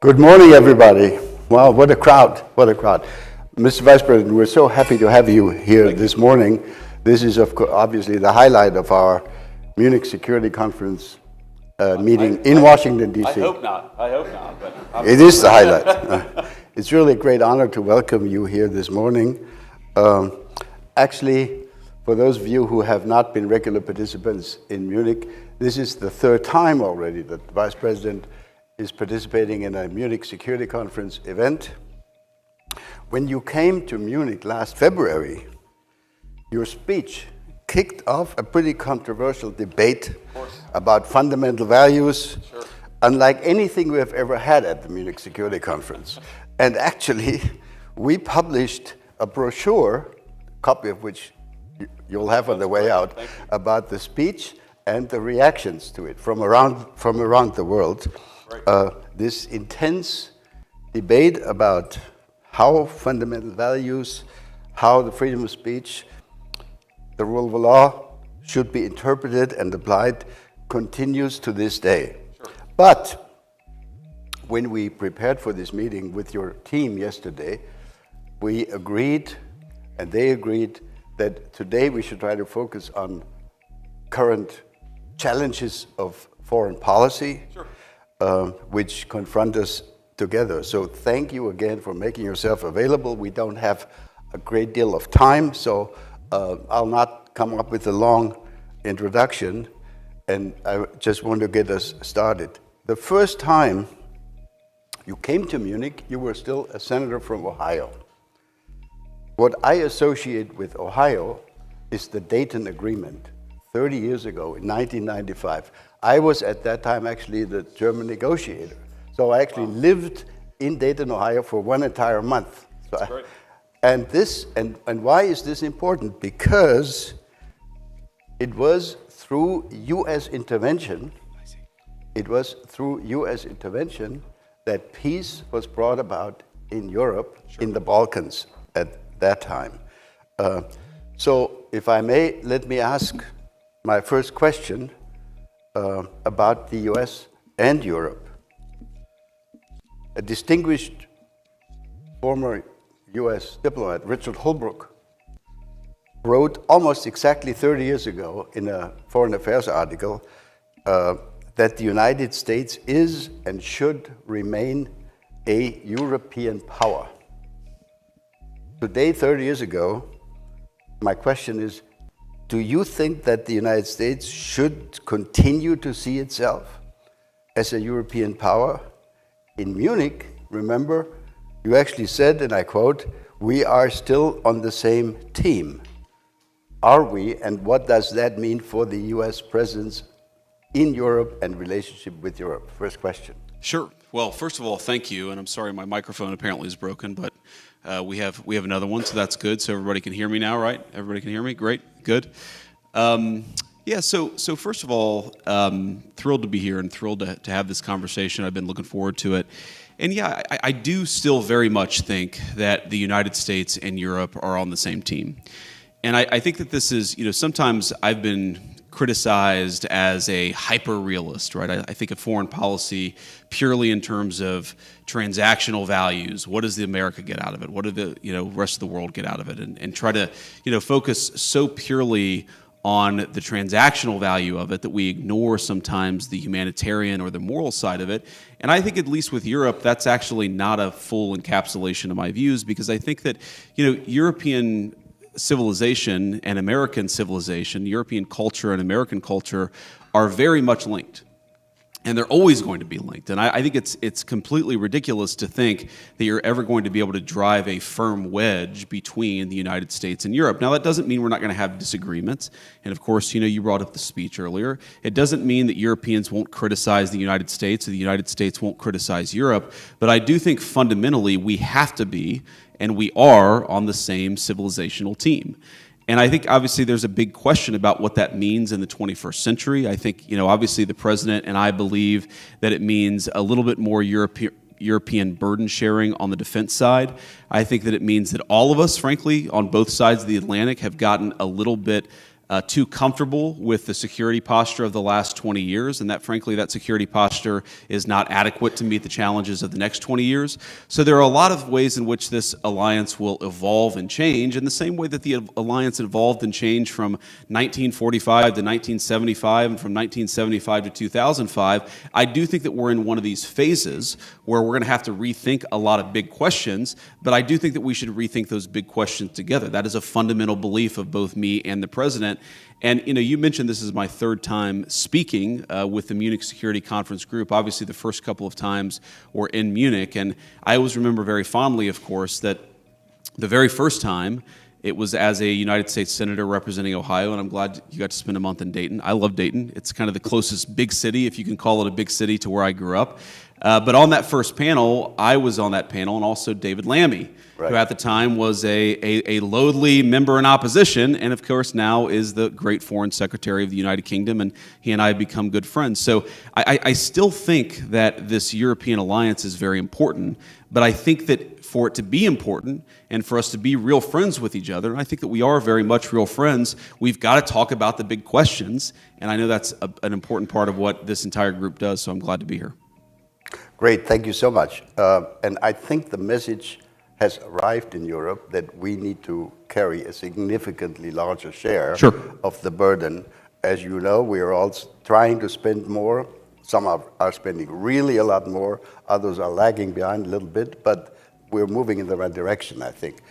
Good morning, everybody. Wow, what a crowd, what a crowd. Mr. Vice President, we're so happy to have you here this morning. This is obviously the highlight of our Munich Security Conference meeting in Washington, D.C. I hope not, but... It is the highlight. It's really a great honor to welcome you here this morning. Actually, for those of you who have not been regular participants in Munich, this is the third time already that the Vice President is participating in a Munich Security Conference event. When you came to Munich last February, your speech kicked off a pretty controversial debate about fundamental values, unlike anything we have ever had at the Munich Security Conference. And actually, we published a brochure, a copy of which you'll have on the way out, about the speech and the reactions to it from around the world. This intense debate about how fundamental values, how the freedom of speech, the rule of law should be interpreted and applied continues to this day. But when we prepared for this meeting with your team yesterday, we agreed, and they agreed, that today we should try to focus on current challenges of foreign policy, which confront us together. So thank you again for making yourself available. We don't have a great deal of time, so I'll not come up with a long introduction, and I just want to get us started. The first time you came to Munich, you were still a senator from Ohio. What I associate with Ohio is the Dayton Agreement, 30 years ago in 1995. I was at that time actually the German negotiator. So I actually lived in Dayton, Ohio for one entire month. So and why is this important? Because it was through US intervention, that peace was brought about in Europe, in the Balkans at that time. So if I may, let me ask my first question about the US and Europe. A distinguished former US diplomat, Richard Holbrooke, wrote almost exactly 30 years ago in a Foreign Affairs article that the United States is and should remain a European power. Today, 30 years ago, my question is, do you think that the United States should continue to see itself as a European power? In Munich, remember, you actually said, and I quote, "We are still on the same team." Are we, and what does that mean for the US presence in Europe and relationship with Europe? First question. Sure. Well, first of all, thank you, and I'm sorry my microphone apparently is broken, but we have another one, so that's good. So everybody can hear me now, right? Everybody can hear me? Great, good. So first of all, thrilled to be here and thrilled to have this conversation. I've been looking forward to it. And yeah, I do still very much think that the United States and Europe are on the same team. And I think that this is, sometimes I've been criticized as a hyper-realist, right? I think of foreign policy purely in terms of transactional values. What does the America get out of it? What do the rest of the world get out of it? And try to focus so purely on the transactional value of it that we ignore sometimes the humanitarian or the moral side of it. And I think at least with Europe, that's actually not a full encapsulation of my views, because I think that European civilization and American civilization, European culture and American culture are very much linked. And they're always going to be linked. And I think it's completely ridiculous to think that you're ever going to be able to drive a firm wedge between the United States and Europe. Now, that doesn't mean we're not going to have disagreements. And of course, you brought up the speech earlier. It doesn't mean that Europeans won't criticize the United States or the United States won't criticize Europe. But I do think fundamentally we have to be, and we are, on the same civilizational team. And I think obviously there's a big question about what that means in the 21st century. I think, obviously the president and I believe that it means a little bit more European burden sharing on the defense side. I think that it means that all of us, frankly, on both sides of the Atlantic have gotten a little bit too comfortable with the security posture of the last 20 years, and that, frankly, that security posture is not adequate to meet the challenges of the next 20 years. So there are a lot of ways in which this alliance will evolve and change, in the same way that the alliance evolved and changed from 1945 to 1975 and from 1975 to 2005. I do think that we're in one of these phases where we're going to have to rethink a lot of big questions, but I do think that we should rethink those big questions together. That is a fundamental belief of both me and the president. And you mentioned this is my third time speaking with the Munich Security Conference group. Obviously, the first couple of times were in Munich, and I always remember very fondly, of course, that the very first time it was as a United States Senator representing Ohio, and I'm glad you got to spend a month in Dayton. I love Dayton. It's kind of the closest big city, if you can call it a big city, to where I grew up. But on that first panel, I was on that panel, and also David Lammy, right, who at the time was a lowly member in opposition, and of course now is the great Foreign Secretary of the United Kingdom, and he and I have become good friends. So I still think that this European alliance is very important, but I think that for it to be important and for us to be real friends with each other, and I think that we are very much real friends, we've got to talk about the big questions, and I know that's an important part of what this entire group does, so I'm glad to be here. Great, thank you so much. And I think the message has arrived in Europe that we need to carry a significantly larger share of the burden. As you know, we are all trying to spend more. Some are spending really a lot more. Others are lagging behind a little bit, but we're moving in the right direction, I think.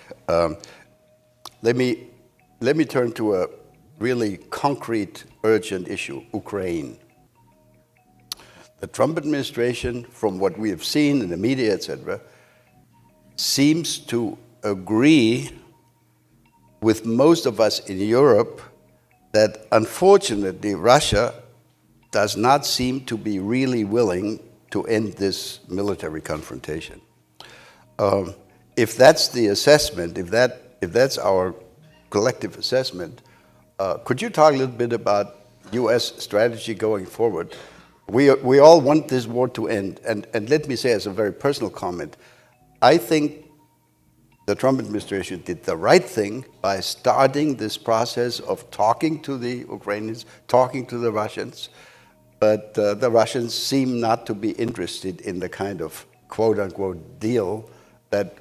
Let me turn to a really concrete, urgent issue, Ukraine. The Trump administration, from what we have seen in the media, etc., seems to agree with most of us in Europe that, unfortunately, Russia does not seem to be really willing to end this military confrontation. If that's the assessment, if that's our collective assessment, could you talk a little bit about U.S. strategy going forward? We all want this war to end, and let me say as a very personal comment, I think the Trump administration did the right thing by starting this process of talking to the Ukrainians, talking to the Russians, but the Russians seem not to be interested in the kind of quote-unquote deal that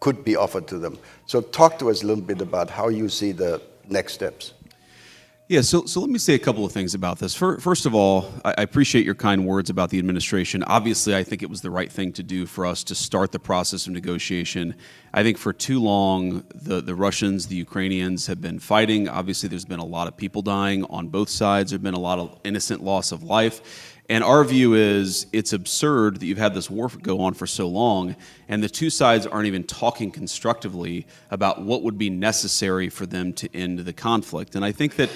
could be offered to them. So talk to us a little bit about how you see the next steps. Yeah, so let me say a couple of things about this. First of all, I appreciate your kind words about the administration. Obviously, I think it was the right thing to do for us to start the process of negotiation. I think for too long, the Russians, the Ukrainians have been fighting. Obviously, there's been a lot of people dying on both sides. There's been a lot of innocent loss of life. And our view is it's absurd that you've had this war go on for so long, and the two sides aren't even talking constructively about what would be necessary for them to end the conflict. And I think that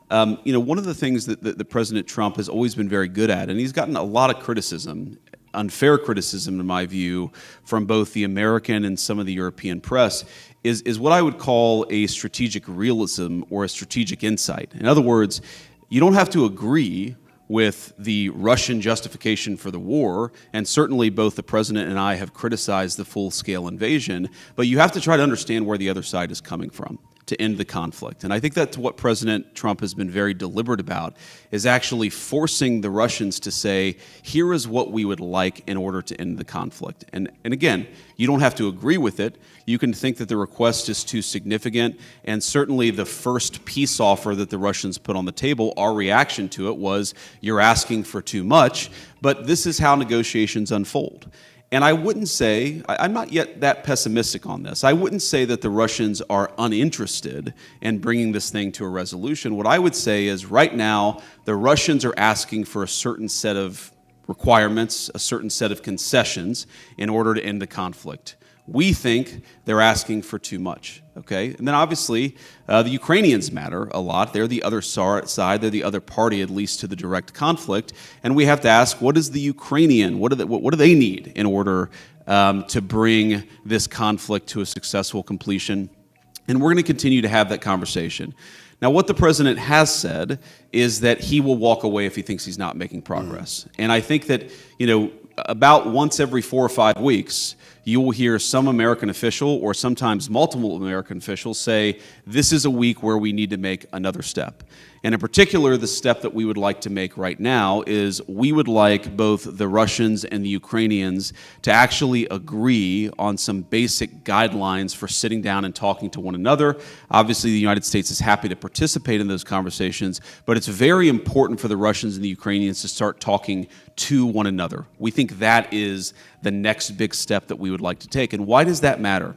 one of the things that President Trump has always been very good at, and he's gotten a lot of criticism, unfair criticism in my view, from both the American and some of the European press, is what I would call a strategic realism or a strategic insight. In other words, you don't have to agree with the Russian justification for the war, and certainly both the president and I have criticized the full-scale invasion, but you have to try to understand where the other side is coming from to end the conflict. And I think that's what President Trump has been very deliberate about, is actually forcing the Russians to say, here is what we would like in order to end the conflict. And again, you don't have to agree with it. You can think that the request is too significant, and certainly the first peace offer that the Russians put on the table, our reaction to it was, you're asking for too much, but this is how negotiations unfold. And I wouldn't say, I'm not yet that pessimistic on this, I wouldn't say that the Russians are uninterested in bringing this thing to a resolution. What I would say is right now, the Russians are asking for a certain set of requirements, a certain set of concessions in order to end the conflict. We think they're asking for too much, okay? And then obviously, the Ukrainians matter a lot. They're the other side. They're the other party, at least to the direct conflict. And we have to ask, what is the Ukrainian? What do they need in order to bring this conflict to a successful completion? And we're going to continue to have that conversation. Now, what the president has said is that he will walk away if he thinks he's not making progress. And I think that, about once every 4 or 5 weeks, you will hear some American official or sometimes multiple American officials say, this is a week where we need to make another step. And in particular, the step that we would like to make right now is we would like both the Russians and the Ukrainians to actually agree on some basic guidelines for sitting down and talking to one another. Obviously, the United States is happy to participate in those conversations, but it's very important for the Russians and the Ukrainians to start talking to one another. We think that is the next big step that we would like to take. And why does that matter?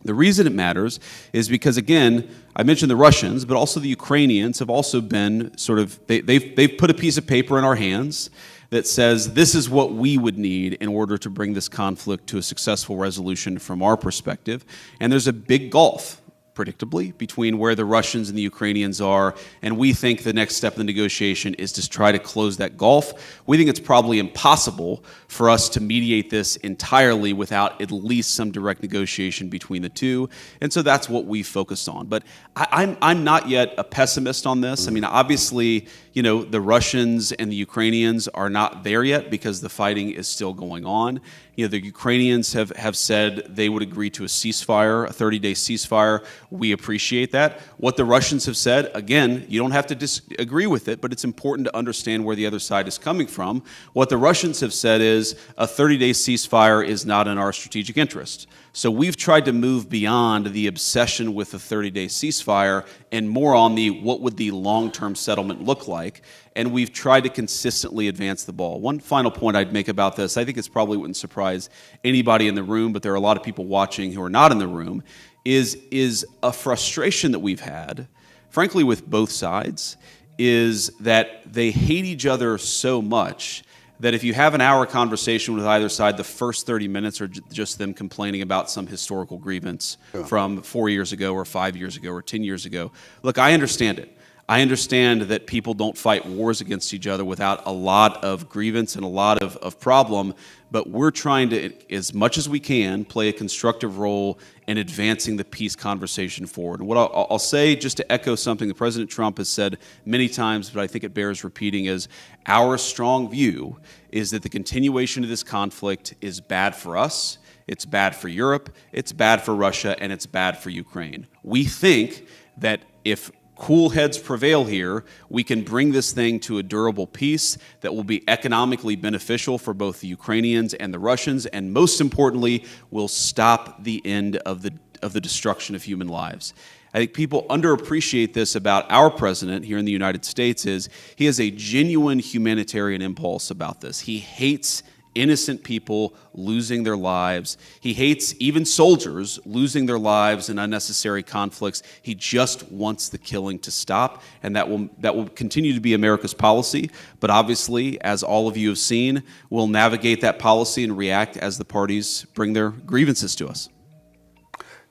The reason it matters is because, again, I mentioned the Russians, but also the Ukrainians have also been sort of, they've put a piece of paper in our hands that says this is what we would need in order to bring this conflict to a successful resolution from our perspective. And there's a big gulf, predictably, between where the Russians and the Ukrainians are, and we think the next step in the negotiation is to try to close that gulf. We think it's probably impossible for us to mediate this entirely without at least some direct negotiation between the two, and so that's what we focused on. But I'm not yet a pessimist on this. I mean, obviously, you know, the Russians and the Ukrainians are not there yet because the fighting is still going on. You know, the Ukrainians have said they would agree to a ceasefire, a 30-day ceasefire. We appreciate that. What the Russians have said, again, you don't have to disagree with it, but it's important to understand where the other side is coming from. What the Russians have said is a 30-day ceasefire is not in our strategic interest. So we've tried to move beyond the obsession with the 30-day ceasefire and more on the what would the long-term settlement look like, and we've tried to consistently advance the ball. One final point I'd make about this, I think it probably wouldn't surprise anybody in the room, but there are a lot of people watching who are not in the room, is a frustration that we've had, frankly with both sides, is that they hate each other so much that if you have an hour conversation with either side, the first 30 minutes are just them complaining about some historical grievance from 4 years ago or 5 years ago or 10 years ago. Look, I understand it. I understand that people don't fight wars against each other without a lot of grievance and a lot of problem, but we're trying to, as much as we can, play a constructive role in advancing the peace conversation forward. And what I'll say, just to echo something that President Trump has said many times, but I think it bears repeating, is our strong view is that the continuation of this conflict is bad for us, it's bad for Europe, it's bad for Russia, and it's bad for Ukraine. We think that if cool heads prevail here, we can bring this thing to a durable peace that will be economically beneficial for both the Ukrainians and the Russians, and most importantly, will stop the end of the destruction of human lives. I think people underappreciate this about our president here in the United States is he has a genuine humanitarian impulse about this. He hates innocent people losing their lives. He hates even soldiers losing their lives in unnecessary conflicts. He just wants the killing to stop, and that will continue to be America's policy. But obviously, as all of you have seen, we'll navigate that policy and react as the parties bring their grievances to us.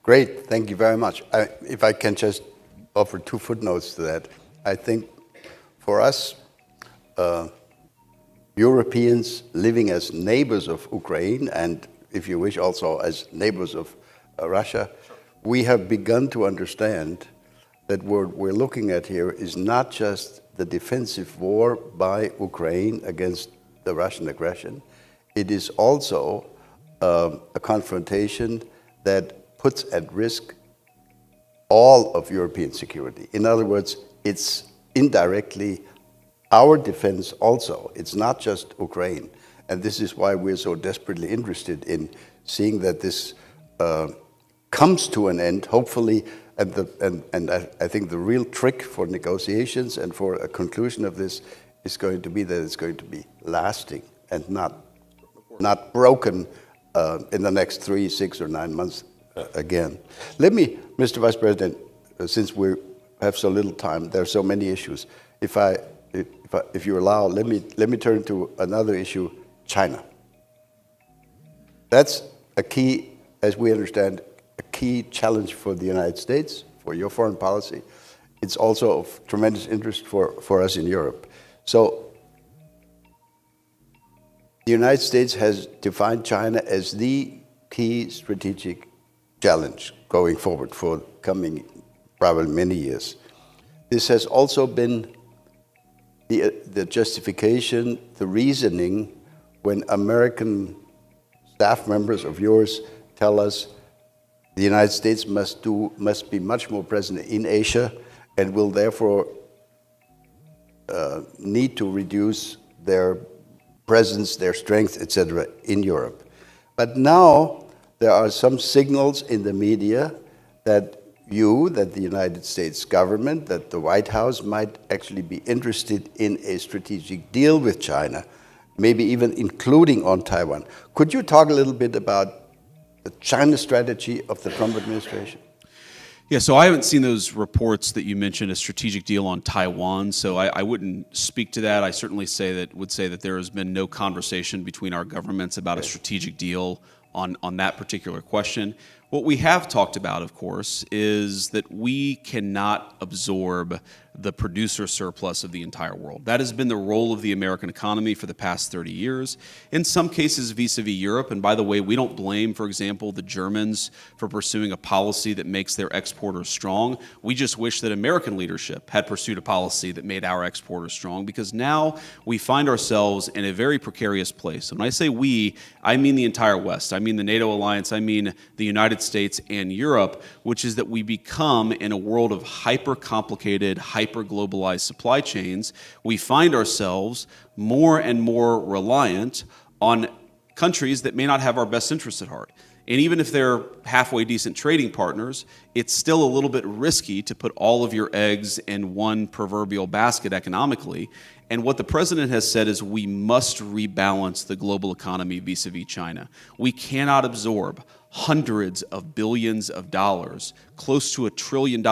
Great, thank you very much. If I can just offer 2 footnotes to that. I think for us, Europeans living as neighbors of Ukraine and, if you wish, also as neighbors of Russia, we have begun to understand that what we're looking at here is not just the defensive war by Ukraine against the Russian aggression. It is also a confrontation that puts at risk all of European security. In other words, it's indirectly our defense also. It's not just Ukraine. And this is why we're so desperately interested in seeing that this comes to an end, hopefully. And I think the real trick for negotiations and for a conclusion of this is going to be that it's going to be lasting and not broken in the next 3, 6, or 9 months again. Let me, Mr. Vice President, since we have so little time, there are so many issues. If you allow, let me turn to another issue, China. That's a key, as we understand, a key challenge for the United States, for your foreign policy. It's also of tremendous interest for us in Europe. So the United States has defined China as the key strategic challenge going forward for coming probably many years. This has also been the justification, the reasoning when American staff members of yours tell us the United States must be much more present in Asia and will therefore need to reduce their presence, their strength, etc., in Europe. But now there are some signals in the media that the United States government, that the White House might actually be interested in a strategic deal with China, maybe even including on Taiwan. Could you talk a little bit about the China strategy of the Trump administration? Yeah, so I haven't seen those reports that you mentioned, a strategic deal on Taiwan, so I wouldn't speak to that. I certainly would say that there has been no conversation between our governments about a strategic deal on that particular question. What we have talked about, of course, is that we cannot absorb the producer surplus of the entire world. That has been the role of the American economy for the past 30 years, in some cases vis-a-vis Europe. And by the way, we don't blame, for example, the Germans for pursuing a policy that makes their exporters strong. We just wish that American leadership had pursued a policy that made our exporters strong, because now we find ourselves in a very precarious place. When I say we, I mean the entire West. I mean the NATO alliance. I mean the United States and Europe, which is that we become, in a world of hyper-complicated, hyper-globalized supply chains, we find ourselves more and more reliant on countries that may not have our best interests at heart. And even if they're halfway decent trading partners, it's still a little bit risky to put all of your eggs in one proverbial basket economically. And what the president has said is we must rebalance the global economy vis-a-vis China. We cannot absorb hundreds of billions of dollars, close to $1 trillion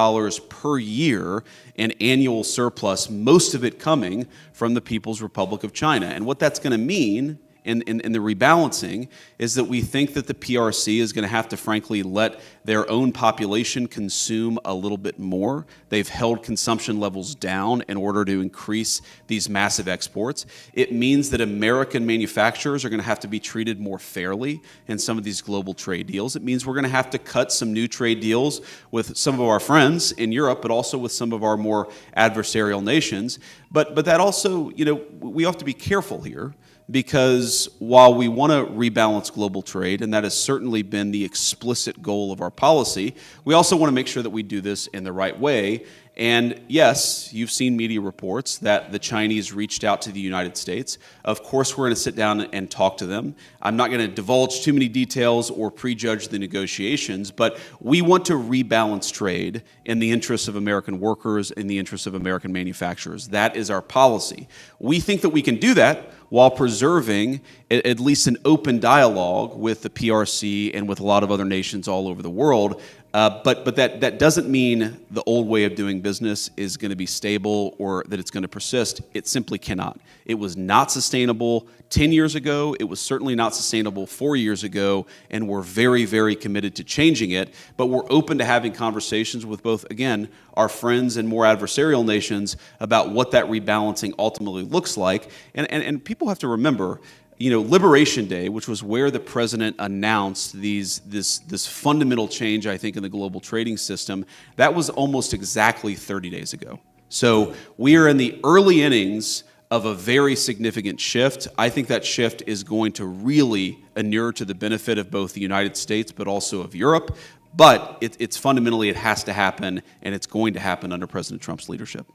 per year in annual surplus, most of it coming from the People's Republic of China. And what that's going to mean in the rebalancing is that we think that the PRC is going to have to, frankly, let their own population consume a little bit more. They've held consumption levels down in order to increase these massive exports. It means that American manufacturers are going to have to be treated more fairly in some of these global trade deals. It means we're going to have to cut some new trade deals with some of our friends in Europe, but also with some of our more adversarial nations. But that also, we have to be careful here, because while we want to rebalance global trade, and that has certainly been the explicit goal of our policy, we also want to make sure that we do this in the right way. And yes, you've seen media reports that the Chinese reached out to the United States. Of course, we're going to sit down and talk to them. I'm not going to divulge too many details or prejudge the negotiations, but we want to rebalance trade in the interests of American workers, in the interests of American manufacturers. That is our policy. We think that we can do that while preserving at least an open dialogue with the PRC and with a lot of other nations all over the world. But that doesn't mean the old way of doing business is going to be stable or that it's going to persist. It simply cannot. It was not sustainable 10 years ago. It was certainly not sustainable 4 years ago, and we're very, very committed to changing it. But we're open to having conversations with both, again, our friends and more adversarial nations about what that rebalancing ultimately looks like. And people have to remember, Liberation Day, which was where the president announced this fundamental change, I think, in the global trading system, that was almost exactly 30 days ago. So we are in the early innings of a very significant shift. I think that shift is going to really inure to the benefit of both the United States, but also of Europe. But it's fundamentally, it has to happen, and it's going to happen under President Trump's leadership.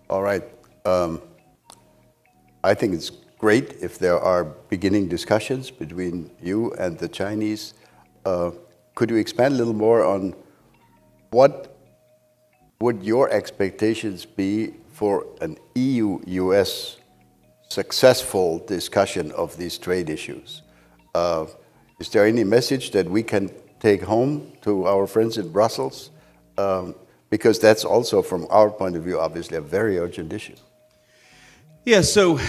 All right. I think it's great if there are beginning discussions between you and the Chinese. Could you expand a little more on what would your expectations be for an EU-US successful discussion of these trade issues? Is there any message that we can take home to our friends in Brussels? Because that's also, from our point of view, obviously a very urgent issue. Yeah, so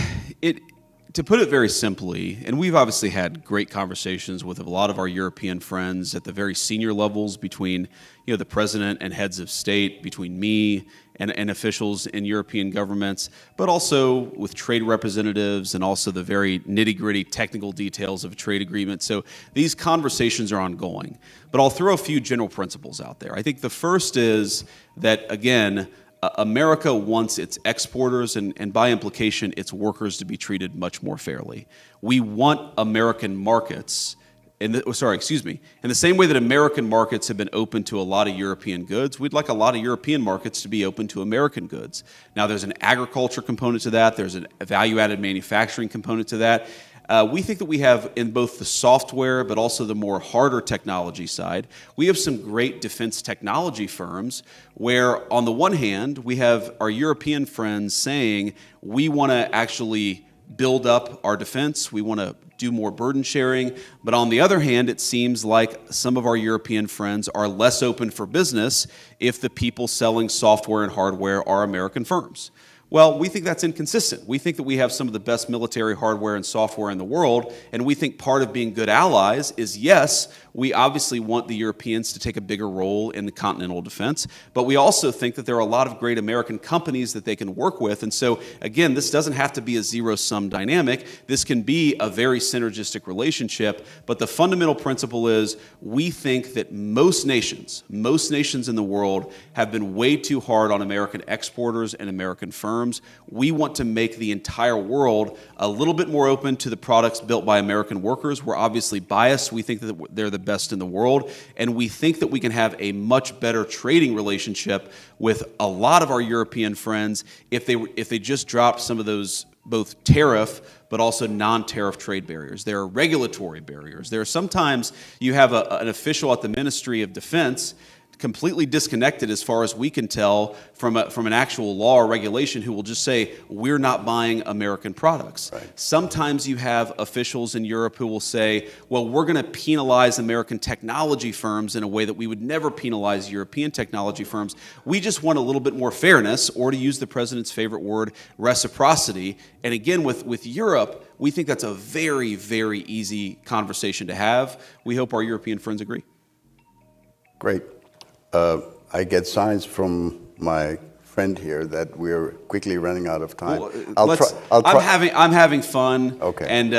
to put it very simply, and we've obviously had great conversations with a lot of our European friends at the very senior levels between the president and heads of state, between me and officials in European governments, but also with trade representatives and also the very nitty-gritty technical details of a trade agreement. So these conversations are ongoing. But I'll throw a few general principles out there. I think the first is that, again, America wants its exporters and by implication its workers to be treated much more fairly. We want American markets, in the same way that American markets have been open to a lot of European goods, we'd like a lot of European markets to be open to American goods. Now there's an agriculture component to that, there's a value-added manufacturing component to that. We think that we have, in both the software but also the more harder technology side, we have some great defense technology firms where, on the one hand, we have our European friends saying we want to actually build up our defense, we want to do more burden sharing, but on the other hand, it seems like some of our European friends are less open for business if the people selling software and hardware are American firms. Well, we think that's inconsistent. We think that we have some of the best military hardware and software in the world, and we think part of being good allies is, yes, we obviously want the Europeans to take a bigger role in the continental defense, but we also think that there are a lot of great American companies that they can work with. And so, again, this doesn't have to be a zero-sum dynamic. This can be a very synergistic relationship, but the fundamental principle is we think that most nations in the world have been way too hard on American exporters and American firms. We want to make the entire world a little bit more open to the products built by American workers. We're obviously biased. We think that they're the best in the world, and we think that we can have a much better trading relationship with a lot of our European friends if they just drop some of those both tariff but also non-tariff trade barriers. There are regulatory barriers. There are sometimes you have an official at the Ministry of Defense completely disconnected, as far as we can tell, from an actual law or regulation who will just say, we're not buying American products. Right. Sometimes you have officials in Europe who will say, well, we're going to penalize American technology firms in a way that we would never penalize European technology firms. We just want a little bit more fairness, or to use the president's favorite word, reciprocity. And again, with Europe, we think that's a very, very easy conversation to have. We hope our European friends agree. Great. I get signs from my friend here that we're quickly running out of time. Well, I'm having fun. Okay. And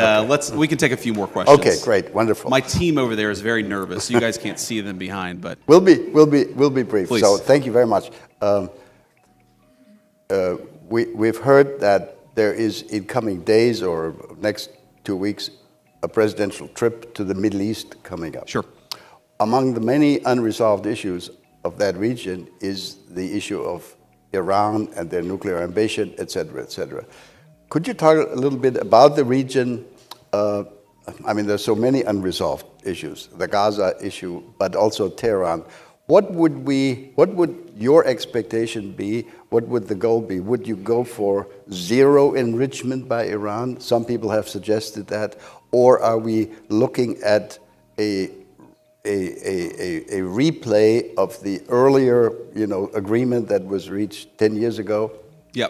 we can take a few more questions. Okay, great, wonderful. My team over there is very nervous. You guys can't see them behind, but we'll be brief. Please. So thank you very much. We've heard that there is, in coming days or next 2 weeks, a presidential trip to the Middle East coming up. Sure. Among the many unresolved issues of that region is the issue of Iran and their nuclear ambition, et cetera, et cetera. Could you talk a little bit about the region? There's so many unresolved issues, the Gaza issue, but also Tehran. What would your expectation be? What would the goal be? Would you go for zero enrichment by Iran? Some people have suggested that. Or are we looking at a replay of the earlier, agreement that was reached 10 years ago? Yeah.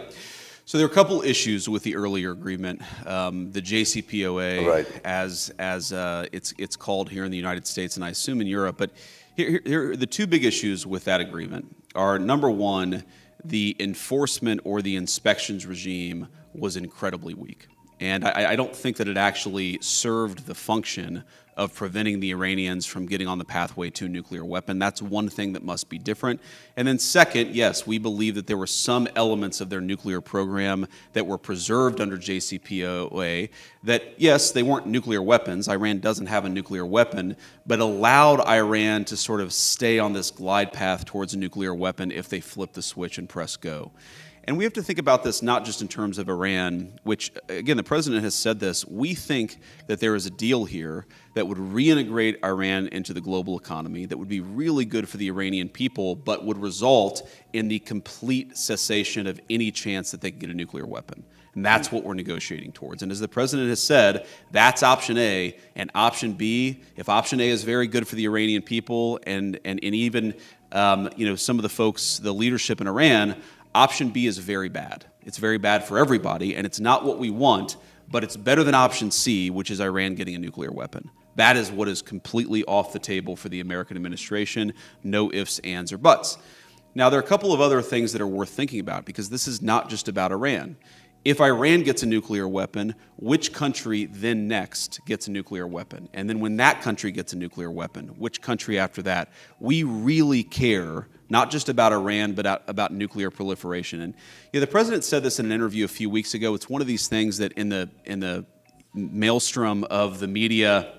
So there are a couple issues with the earlier agreement. The JCPOA, right, as it's called here in the United States, and I assume in Europe. But here the two big issues with that agreement are, number one, the enforcement or the inspections regime was incredibly weak. And I don't think that it actually served the function of preventing the Iranians from getting on the pathway to a nuclear weapon. That's one thing that must be different. And then second, yes, we believe that there were some elements of their nuclear program that were preserved under JCPOA that, yes, they weren't nuclear weapons. Iran doesn't have a nuclear weapon, but allowed Iran to sort of stay on this glide path towards a nuclear weapon if they flip the switch and press go. And we have to think about this not just in terms of Iran, which, again, the president has said this. We think that there is a deal here that would reintegrate Iran into the global economy, that would be really good for the Iranian people, but would result in the complete cessation of any chance that they can get a nuclear weapon. And that's what we're negotiating towards. And as the president has said, that's option A. And option B, if option A is very good for the Iranian people and even some of the folks, the leadership in Iran, option B is very bad. It's very bad for everybody, and it's not what we want, but it's better than option C, which is Iran getting a nuclear weapon. That is what is completely off the table for the American administration. No ifs, ands, or buts. Now, there are a couple of other things that are worth thinking about, because this is not just about Iran. if Iran gets a nuclear weapon, which country then next gets a nuclear weapon? And then when that country gets a nuclear weapon, which country after that? We really care, not just about Iran, but about nuclear proliferation. And the president said this in an interview a few weeks ago. It's one of these things that in the maelstrom of the media,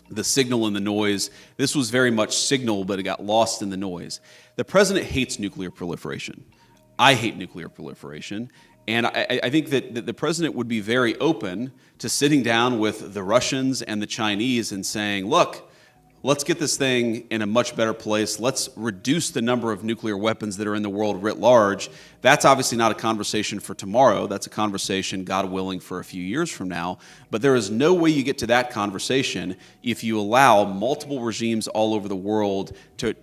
the signal and the noise, this was very much signal, but it got lost in the noise. The president hates nuclear proliferation. I hate nuclear proliferation. And I think that the president would be very open to sitting down with the Russians and the Chinese and saying, look, let's get this thing in a much better place. Let's reduce the number of nuclear weapons that are in the world writ large. That's obviously not a conversation for tomorrow. That's a conversation, God willing, for a few years from now. But there is no way you get to that conversation if you allow multiple regimes all over the world to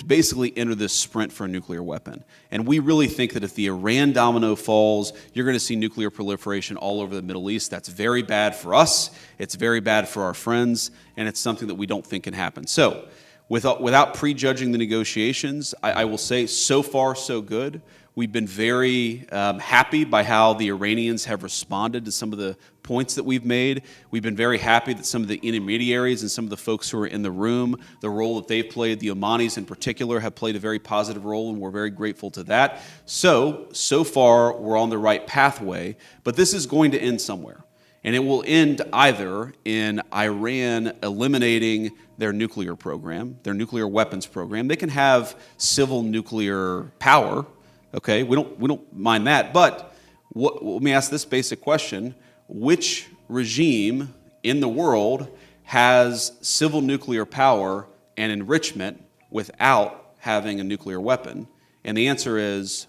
basically enter this sprint for a nuclear weapon. And we really think that if the Iran domino falls, you're going to see nuclear proliferation all over the Middle East. That's very bad for us. It's very bad for our friends. And it's something that we don't think can happen. So without prejudging the negotiations, I will say so far so good. We've been very happy by how the Iranians have responded to some of the points that we've made. We've been very happy that some of the intermediaries and some of the folks who are in the room, the role that they've played, the Omanis in particular, have played a very positive role, and we're very grateful to that. So far, we're on the right pathway, but this is going to end somewhere. And it will end either in Iran eliminating their nuclear program, their nuclear weapons program. They can have civil nuclear power, okay? We don't mind that. But let me ask this basic question. Which regime in the world has civil nuclear power and enrichment without having a nuclear weapon? And the answer is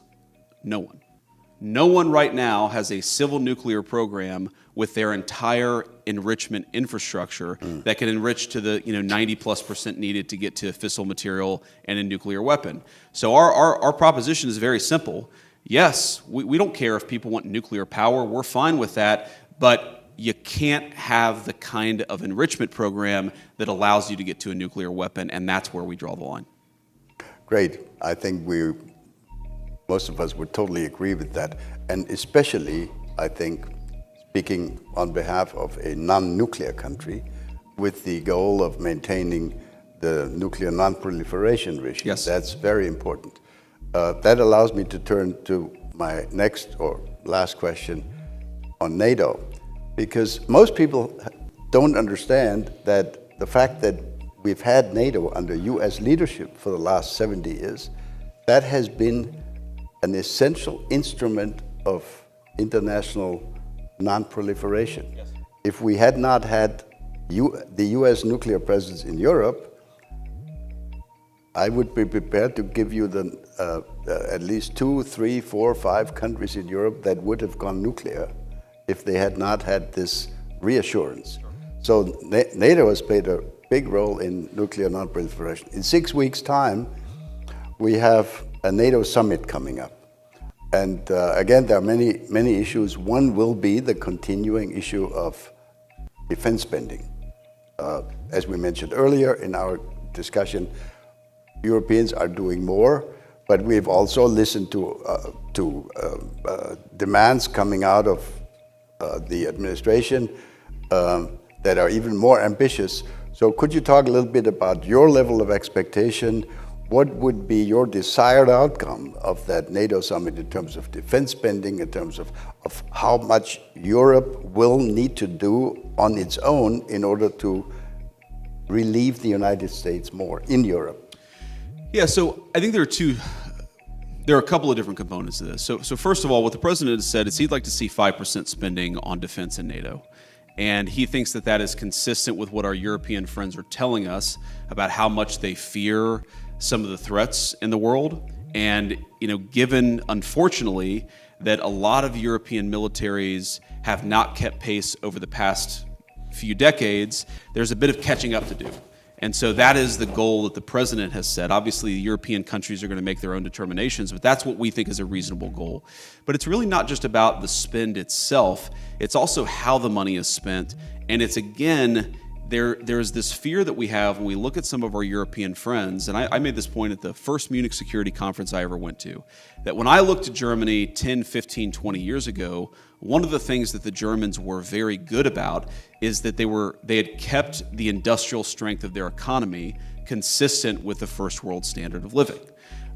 no one. No one right now has a civil nuclear program with their entire enrichment infrastructure that can enrich to the 90+% needed to get to fissile material and a nuclear weapon. So our proposition is very simple. Yes, we don't care if people want nuclear power. We're fine with that, but you can't have the kind of enrichment program that allows you to get to a nuclear weapon, and that's where we draw the line. Great. I think most of us would totally agree with that. And especially, I think, speaking on behalf of a non-nuclear country with the goal of maintaining the nuclear non-proliferation regime. Yes. That's very important. That allows me to turn to my next or last question on NATO, because most people don't understand that the fact that we've had NATO under US leadership for the last 70 years, that has been an essential instrument of international non-proliferation. Yes. If we had not had the US nuclear presence in Europe, I would be prepared to give you at least 2, 3, 4, 5 countries in Europe that would have gone nuclear if they had not had this reassurance. Sure. So NATO has played a big role in nuclear non-proliferation. In 6 weeks' time, we have a NATO summit coming up. And again, there are many issues. One will be the continuing issue of defense spending. As we mentioned earlier in our discussion, Europeans are doing more, but we've also listened to demands coming out of the administration that are even more ambitious. So could you talk a little bit about your level of expectation? What would be your desired outcome of that NATO summit in terms of defense spending, in terms of how much Europe will need to do on its own in order to relieve the United States more in Europe? Yeah, so I think there are a couple of different components to this. So first of all, what the president has said is he'd like to see 5% spending on defense in NATO. And he thinks that that is consistent with what our European friends are telling us about how much they fear some of the threats in the world. And, given, unfortunately, that a lot of European militaries have not kept pace over the past few decades, there's a bit of catching up to do. And so that is the goal that the president has set. Obviously, the European countries are going to make their own determinations, but that's what we think is a reasonable goal. But it's really not just about the spend itself. It's also how the money is spent. And it's, again, there's this fear that we have when we look at some of our European friends, and I made this point at the first Munich security conference I ever went to, that when I looked at Germany 10, 15, 20 years ago, one of the things that the Germans were very good about is that they had kept the industrial strength of their economy consistent with the first world standard of living.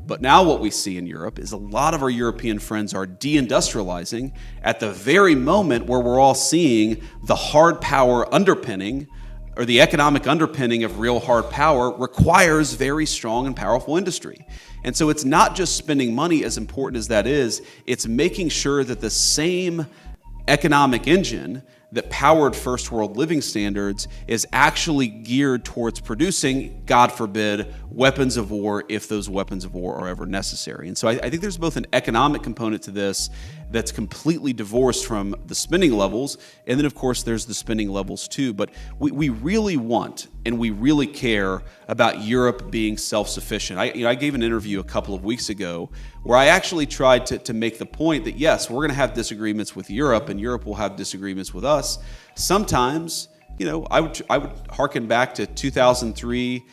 But now what we see in Europe is a lot of our European friends are deindustrializing at the very moment where we're all seeing the hard power underpinning, or the economic underpinning of real hard power requires very strong and powerful industry. And so it's not just spending money, as important as that is, it's making sure that the same economic engine that powered first world living standards is actually geared towards producing, God forbid, weapons of war if those weapons of war are ever necessary. And so I think there's both an economic component to this that's completely divorced from the spending levels, and then of course there's the spending levels too. But we really want and we really care about Europe being self-sufficient. I gave an interview a couple of weeks ago where I actually tried to make the point that yes, we're going to have disagreements with Europe, and Europe will have disagreements with us. Sometimes, I would hearken back to 2003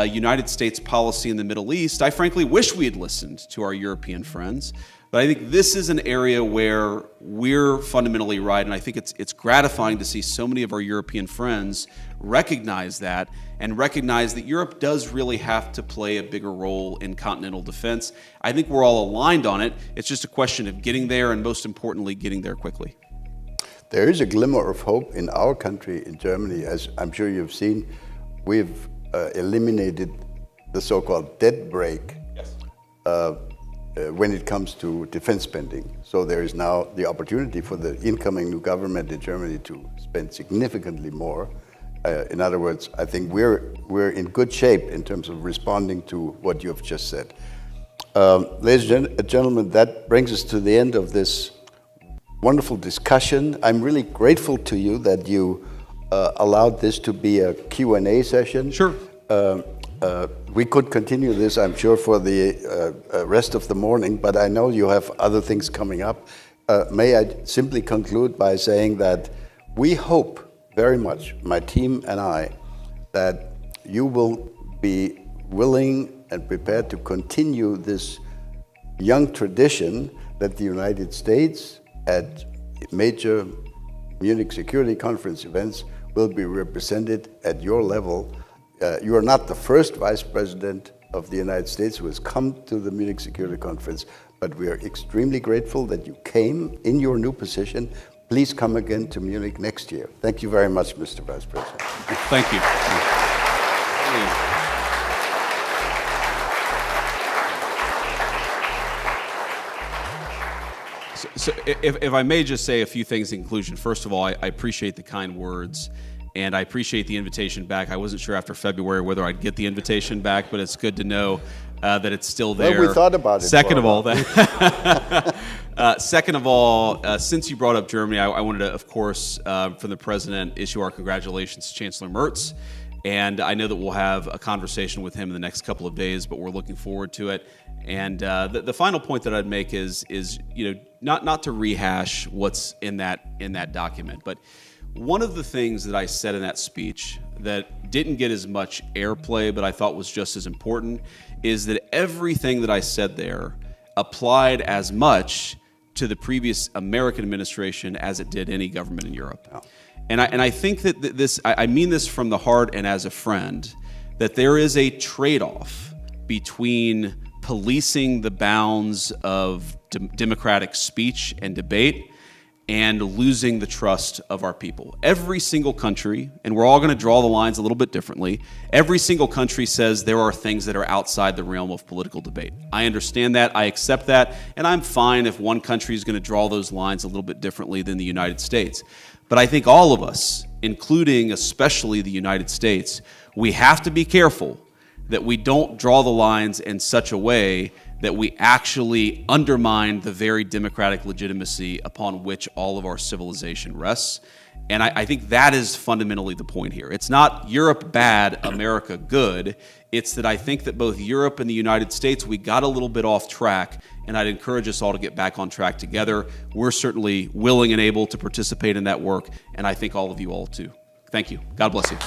United States policy in the Middle East. I frankly wish we had listened to our European friends. But I think this is an area where we're fundamentally right, and I think it's gratifying to see so many of our European friends recognize that and recognize that Europe does really have to play a bigger role in continental defense. I think we're all aligned on it. It's just a question of getting there, and most importantly, getting there quickly. There is a glimmer of hope in our country, in Germany. As I'm sure you've seen, we've eliminated the so-called debt brake. Yes. When it comes to defense spending. So there is now the opportunity for the incoming new government in Germany to spend significantly more. In other words, I think we're in good shape in terms of responding to what you have just said. Ladies and gentlemen, that brings us to the end of this wonderful discussion. I'm really grateful to you that you allowed this to be a Q&A session. Sure. We could continue this, I'm sure, for the rest of the morning, but I know you have other things coming up. May I simply conclude by saying that we hope very much, my team and I, that you will be willing and prepared to continue this young tradition that the United States at major Munich Security Conference events will be represented at your level. You are not the first Vice President of the United States who has come to the Munich Security Conference, but we are extremely grateful that you came in your new position. Please come again to Munich next year. Thank you very much, Mr. Vice President. Thank you. So if I may just say a few things in conclusion. First of all, I appreciate the kind words. And I appreciate the invitation back. I wasn't sure after February whether I'd get the invitation back, but it's good to know that it's still there. Well, we thought about it. Second of all, since you brought up Germany, I wanted to, of course, from the President, issue our congratulations to Chancellor Merz. And I know that we'll have a conversation with him in the next couple of days, but we're looking forward to it. And the final point that I'd make is not to rehash what's in that document, but one of the things that I said in that speech that didn't get as much airplay, but I thought was just as important, is that everything that I said there applied as much to the previous American administration as it did any government in Europe. Oh. And I think that I mean this from the heart and as a friend, that there is a trade-off between policing the bounds of democratic speech and debate and losing the trust of our people. Every single country, and we're all going to draw the lines a little bit differently, every single country says there are things that are outside the realm of political debate. I understand that, I accept that, and I'm fine if one country is going to draw those lines a little bit differently than the United States. But I think all of us, including especially the United States, we have to be careful that we don't draw the lines in such a way that we actually undermine the very democratic legitimacy upon which all of our civilization rests. And I think that is fundamentally the point here. It's not Europe bad, America good. It's that I think that both Europe and the United States, we got a little bit off track, and I'd encourage us all to get back on track together. We're certainly willing and able to participate in that work, and I think all of you all too. Thank you. God bless you.